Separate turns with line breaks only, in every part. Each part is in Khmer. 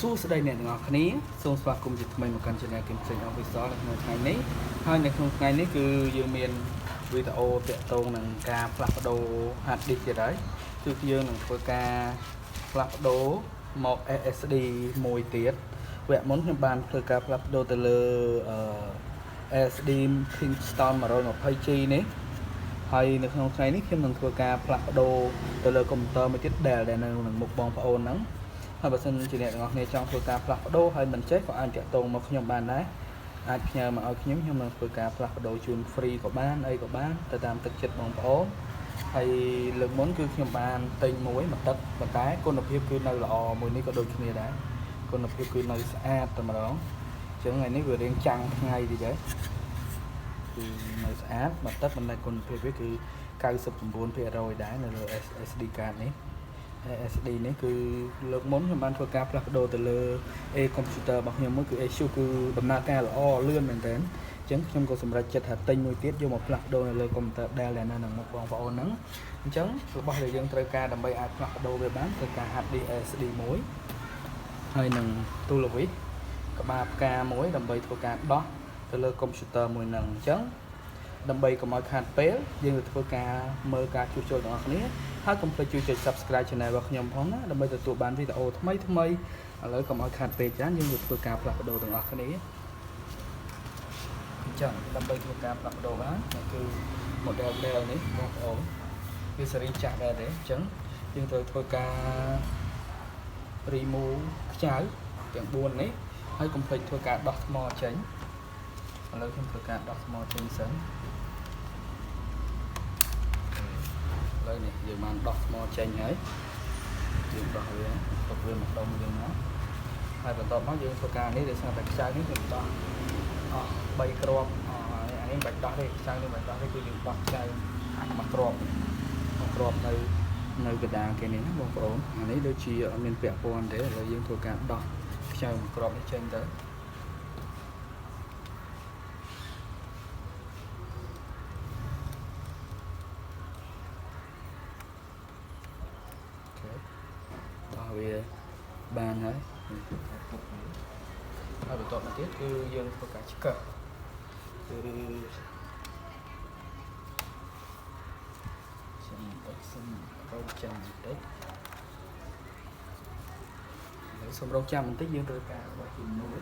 សួស្តីអ្នកទាំងអស់គ្នាសូមស្វាគមន៍ជាថ្មីមកកាន់ Channel គឹមផ្សេង Official នៅក្នុងថ្ងៃនេះហើយនៅក្នុងថ្ងៃនេះគឺយើងមានវីដេអូទាក់ទងនឹងការផ្លាស់ប្ដូរ hard disk ទៀតហើយគឺយើងនឹងធ្វើការផ្លាស់ប្ដូរមក SSD មួយទៀតវគ្គមុនខ្ញុំបានធ្វើការផ្លាស់ប្ដូរទៅលើ SSD Kingston 120G នេះហើយនៅក្នុងថ្ងៃនេះខ្ញុំនឹងធ្វើការផ្លាស់ប្ដូរទៅលើកុំព្យូទ័រមួយទៀតដែលនៅនឹងមុខបងប្អូនហ្នឹងហើយបើសិនជាអ្នកទាំងអស់គ្នាចង់ធ្វើការផ្លាស់ប្ដូរហើយមិនចេះក៏អាចតាក់ទងមកខ្ញុំបានដែរអាចផ្ញើមកឲ្យខ្ញុំនឹងធ្វើការផ្លាស់ប្ដូរជូន free ក៏បានអីក៏បានទៅតាមទឹកចិត្តបងប្អូនហើយលើកមុនគឺខ្ញុំបានទិញមួយមកទឹកប៉ុន្តែគុណភាពគឺនៅល្អមួយនេះក៏ដូចគ្នាដែរគុណភាពគឺនៅស្អាតតែម្ដងអញ្ចឹងថ្ងៃនេះវារៀងចាំងថ្ងៃតិចហើយគឺនៅស្អាតមកទឹកប៉ុន្តែគុណភាពវាគឺ 99% ដែរនៅលើ SSD card នេះ SSD នេះគឺលើកមុនខ្ញុំបានធ្វើការផ្លាស់ប្ដូរទៅលើ computer របស់ខ្ញុំមួយគឺ Asus គឺដំណើរការល្អលឿនមែនទែនអញ្ចឹងខ្ញុំក៏សម្រេចចិត្តថាទិញមួយទៀតយកមកផ្លាស់ប្ដូរនៅលើ computer Dell ដែលនៅនឹងមុខបងប្អូនហ្នឹងអញ្ចឹងរបស់ដែលយើងត្រូវការដើម្បីអាចផ្លាស់ប្ដូរវាបានគឺការ hard disk SSD មួយហើយនឹងទូលវីសក្បាលផ្កាមួយដើម្បីធ្វើការដោះទៅលើ computer មួយហ្នឹងអញ្ចឹងដើម្បីកុំឲ្យខាតពេលយើងនឹងធ្វើការមើលការជួសជុលទាំងអស់គ្នាហើយកុំភ្លេចជួយចុច Subscribe Channel របស់ខ្ញុំផងណាដើម្បីទទួលបានវីដេអូថ្មីឥឡូវកុំឲ្យខាតពេលច្រើនយើងនឹងធ្វើការផ្លាស់ប្ដូរទាំងអស់គ្នាអញ្ចឹងដើម្បីធ្វើការផ្លាស់ប្ដូរបានគឺ model Dell នេះបងប្អូនវាសេរីចាស់ដែរទេអញ្ចឹងយើងត្រូវធ្វើការ remove ខ្ចៅទាំង4នេះហើយកុំភ្លេចធ្វើការដោះថ្មចេញឥឡូវខ្ញុំធ្វើការដោះថ្មចេញសិនឥឡូវនេះយើងបានដោះថ្មចេញហើយយើងដោះវាទុកវាមកដុំយើងមកហើយបន្ទាប់មកយើងធ្វើការនេះដោយសារតែខ្ចៅនេះយើងដោះអស់3គ្រាប់អានេះមិនបាច់ដោះទេខ្ចៅនេះមិនបាច់ដោះទេគឺយើងដោះខ្ចៅមួយគ្រាប់នៅកណ្ដាលគេនេះណាបងប្អូនអានេះដូចជាអត់មានពាក់ព័ន្ធទេឥឡូវយើងធ្វើការដោះខ្ចៅមួយគ្រាប់នេះចេញទៅវាបានហើយបន្ទាប់មកទៀតគឺយើងធ្វើការឆ្កឹះគឺខ្ញុំរងចាំបន្តិចហើយសូមរងចាំបន្តិចយើងត្រូវការបោះជំនួយ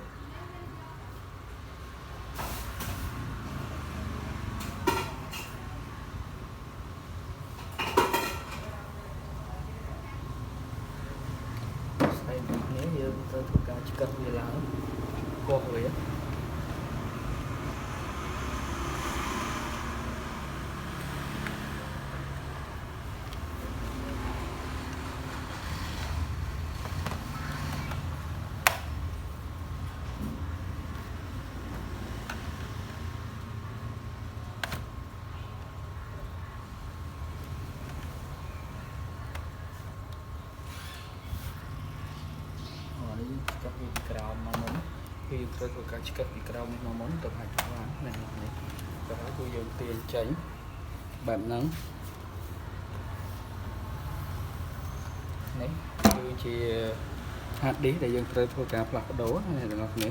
យើងត្រូវធ្វើការឆ្កឹះវាឡើងកោះវាឆ្កឹះពីក្រោមមកមុនគឺត្រូវធ្វើការឆ្កឹះពីក្រោមនេះមកមុនទៅអាចបាននេះទៅហើយគឺយើងទាញចេញបែបហ្នឹងនេះគឺជា hard disk ដែលយើងត្រូវធ្វើការផ្លាស់ប្ដូរអ្នកទាំងអស់គ្នា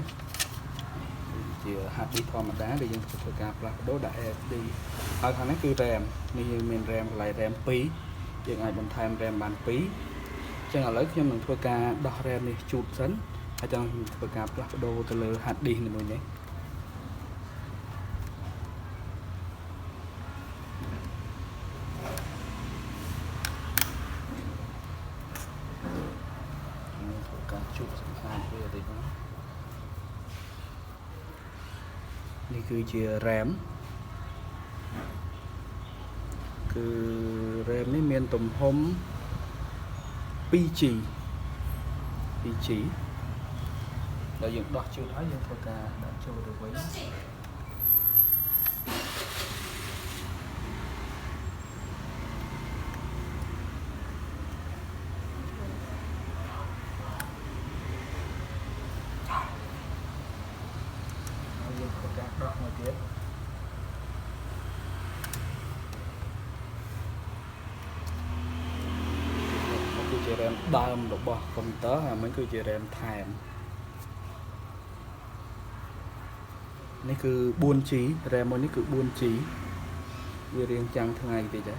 ជា hard disk ធម្មតាដែលយើងធ្វើការផ្លាស់ប្ដូរដាក់ SSD ហើយខាងនេះគឺ RAM នេះយើងមាន RAM កន្លែង RAM 2យើងអាចបន្ថែម RAM បាន2ចឹងឥឡូវខ្ញុំនឹងធ្វើការដោះ RAM នេះជូតសិនហើយចង់ធ្វើការផ្លាស់ប្ដូរទៅលើ hard disk នេះមួយនេះធ្វើការជូតសម្អាតវាតិចណានេះគឺជា RAM គឺ RAM នេះមានទំហំ 2G ដល់យើងដោះជូតហើយយើងធ្វើការដាក់ចូលទៅវិញហើយយើងធ្វើការដោះមួយទៀត គឺជា RAM ដើមរបស់កុំព្យូទ័រហើយមិនគឺជា RAM ថែមនេះគឺ 4G RAM មួយនេះគឺ 4G វារៀងចាំងថ្ងៃតិច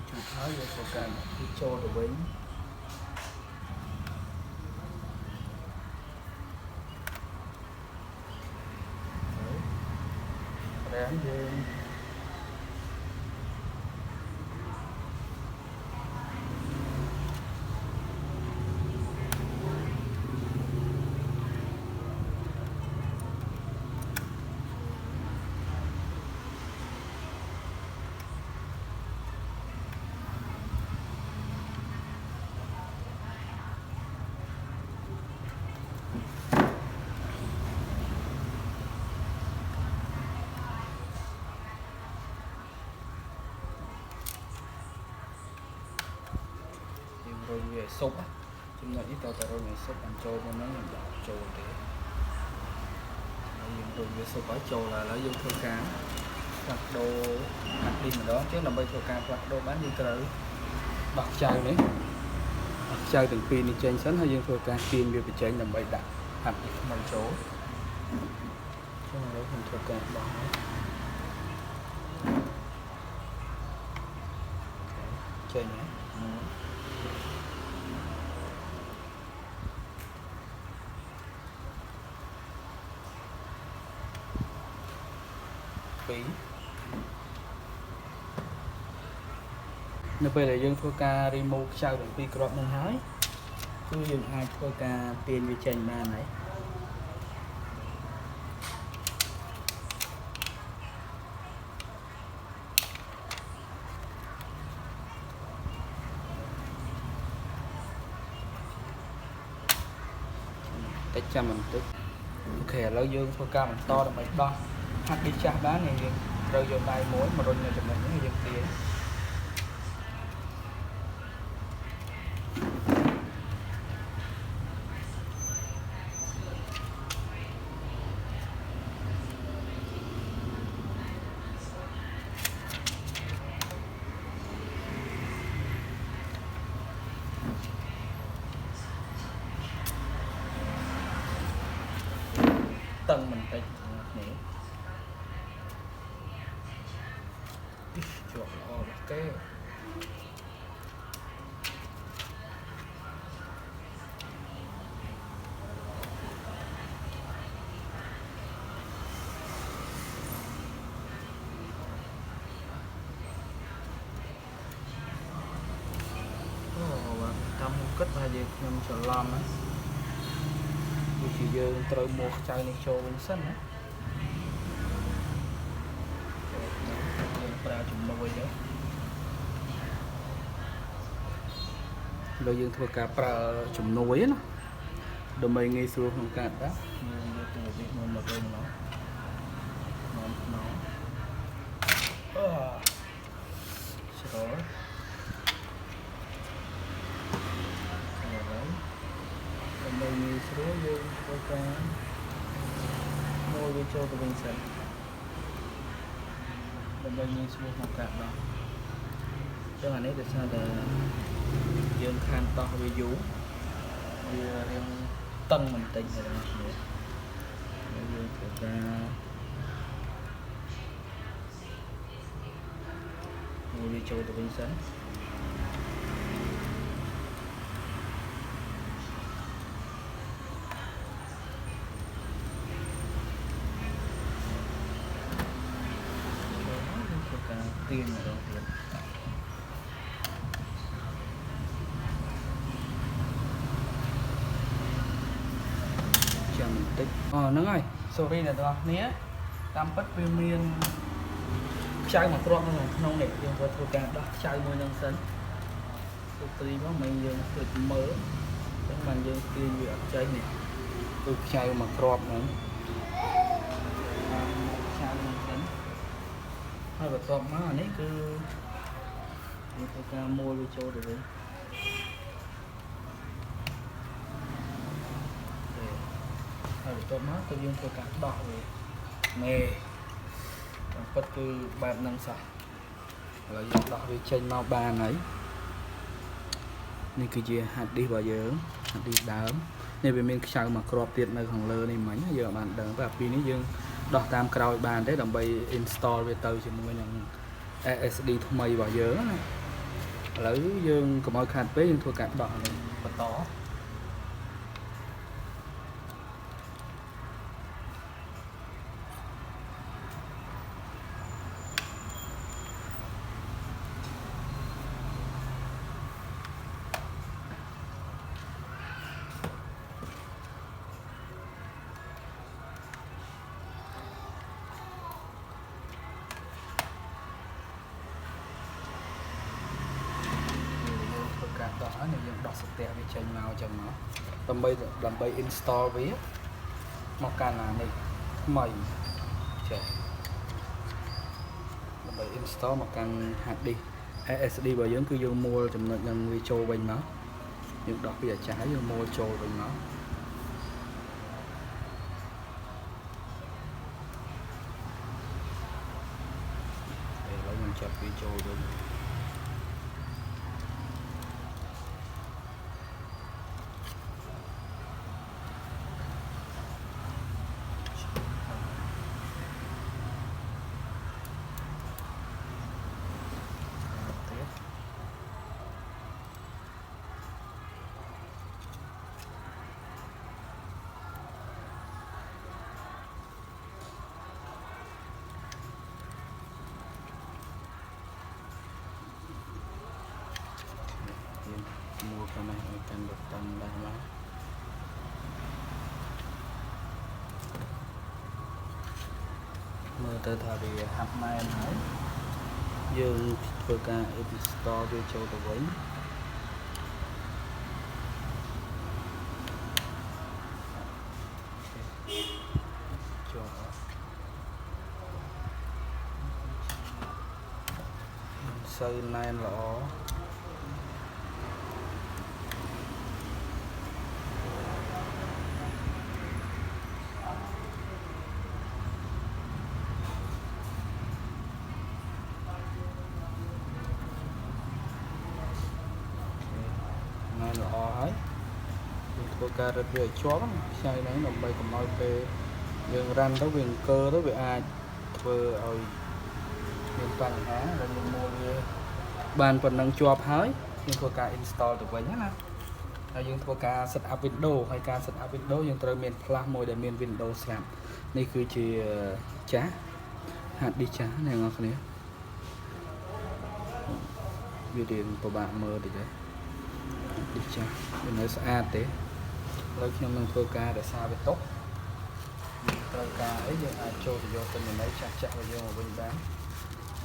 ជួបហើយយកទៅកាន់ចូលទៅវិញRAM យើងrồi về sụp á, chúng ta ít tao rồi về sụp ăn trâu mà nó làm đỏ trâu thế, rồi về sụp ở trâu là lấy vô thưa cá, hoặc đồ hạt đi mà đó chứ là bây thưa cá hoặc đồ bán đi trời, bạc chai đấy, bạc chai từng pin đi trên sân hay dương thưa cá pin về bị cháy làm bay đặt hạt bằng chỗ, cho nên đó mình thưa cá bỏ, chơi nhé. Nếu bây giờ dương thua ca remove sau đường pi crop nâng hái cứ dương ai thua ca tiền về chành mà này cái trăm mình tức ok lâu dương thua ca mình to là mình đo hạt đi chặt đá này rơi vô tay mối mà rồi nhà chụp mình những dương tiền tầng mình phải nhẹ chuột ok tâm kết là gì nhầm sờ lom á chỉ dương trời mua chai này show bên sân á ra chụp nuôi đấy rồi dương thua cả pra chụp nuôi á đồ mày ngay xuống không cạn đó một bên nó rồi mình số dương có ca mua về cho tụi mình sẵn đừng bao nhiêu số một cạn đó cho là nếu được sao là dương khan to về vú vì riêng tân mình tình rồi đó dương thực ra mua về cho tụi mình sẵn tiền ở đâu tiền chờ mình tích nó rồi sorry là đó nhé tam bất premium chai mà trộn nó nông này dương có thua càng đó chai môi nâng sân tôi tùy nó mình dương được mỡ các bạn dương kia việc chai này tôi chai mà trộn nữa chai nâng sân hai vật trộn má này cứ tôi ca mua đi cho được hai vật trộn má tôi dương tôi cả đỏ rồi nè bất cứ bạn năng sạch là dương đỏ đi trên mau ba này นี่คือជា hard disk របស់យើង hard disk ដើមនេះវាមានខ្ចៅមួយគ្រាប់ទៀតនៅខាងលើនេះមិញយើងបានដឹងតែពីនេះយើងដោះតាមក្រោយបានទេដើម្បី install វាទៅជាមួយនឹង SSD ថ្មីរបស់យើងណាឥឡូវយើងកុំឲ្យខាតពេកយើងធ្វើការដោះនេះបន្តដោះហើយយើងដោះស្ទះវាចេញមកចឹងមកដើម្បី install វាមកកាន់ណានេះថ្មីចេះដើម្បី install មកកាន់ hard disk SSD របស់យើងគឺយើងមួលចំណុចនឹងវាចូលវិញមកយើងដោះពីអាចារ្យយើងមួលចូលវិញមកឥឡូវខ្ញុំចាប់វាចូលវិញmua cái này ở trên được tầng đây mà mưa tới thời thì hấp mai em hỏi dương vừa cả store về châu tàu với sơ này lọល្អហើយយើងធ្វើការរឹតវាឲ្យជាប់ខ្ចីហ្នឹងដើម្បីកុំឲ្យពេលយើងរ៉ាន់ទៅវាអង្គើទៅវាអាចធ្វើឲ្យមានបញ្ហាដែលយើងមួលវាបានប៉ុណ្ណឹងជាប់ហើយយើងធ្វើការ install ទៅវិញណាហើយយើងធ្វើការ set up Windows ហើយការ set up Windows យើងត្រូវមាន flash មួយដែលមាន Windows ស្រាប់នេះគឺជាចាស់ hard disk ចាស់អ្នកនរគ្នាវារៀងពិបាកមើលតិចទេđi cha bên nơi xa thế rồi khi mình thua ca để xa về tốt rồi ca ấy giờ ai cho thì vô tình mình lấy chặt chặt vào vô một bên bán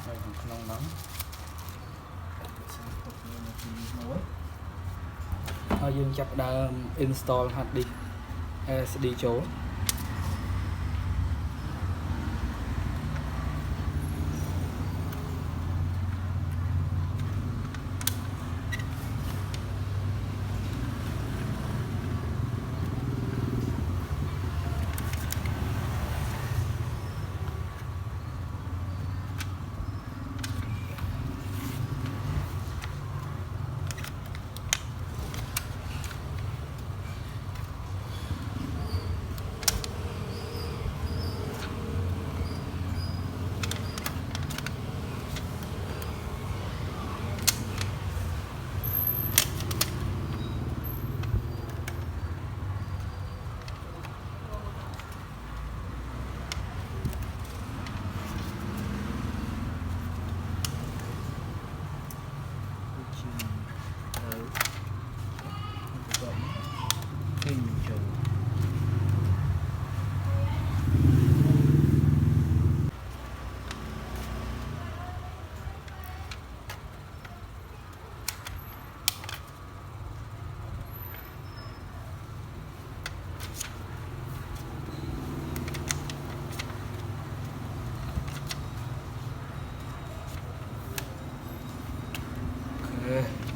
rồi còn không nóng thôi dương chập đã install hard disk SSD chỗ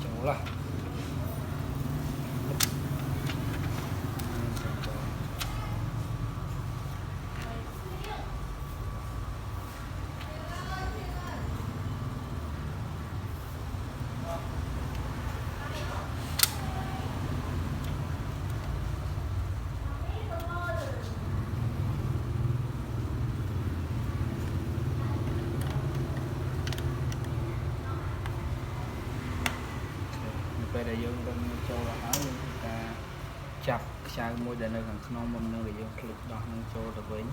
Chồng là ពេលដែលយើងរឹងចូលដល់ហើយយើងធ្វើការចាប់ខ្សែមួយដែលនៅខាងក្នុងមុននឹងយើងคลิกដោះនឹងចូលទៅវិញ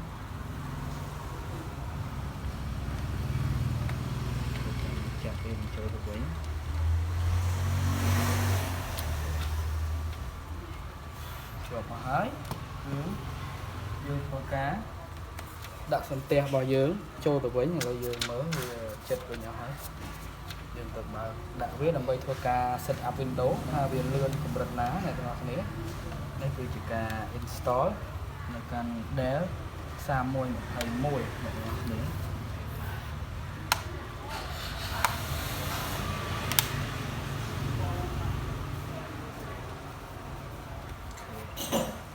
ចាប់វាចូលទៅវិញជាប់មកហើយគឺយើងធ្វើការដាក់សន្ទះរបស់យើងចូលទៅវិញឥឡូវយើងមើលវាចិត្តវិញអស់ហើយយើងទៅបើដាក់វាដើម្បីធ្វើការ set up Windows ថាវាលឿនកម្រិតណាអ្នកទាំងអស់គ្នានេះគឺជាការ install នៅកាន់ Dell 3121អ្នកទាំងអស់គ្នា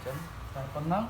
ចឹងតែប៉ុណ្ណឹង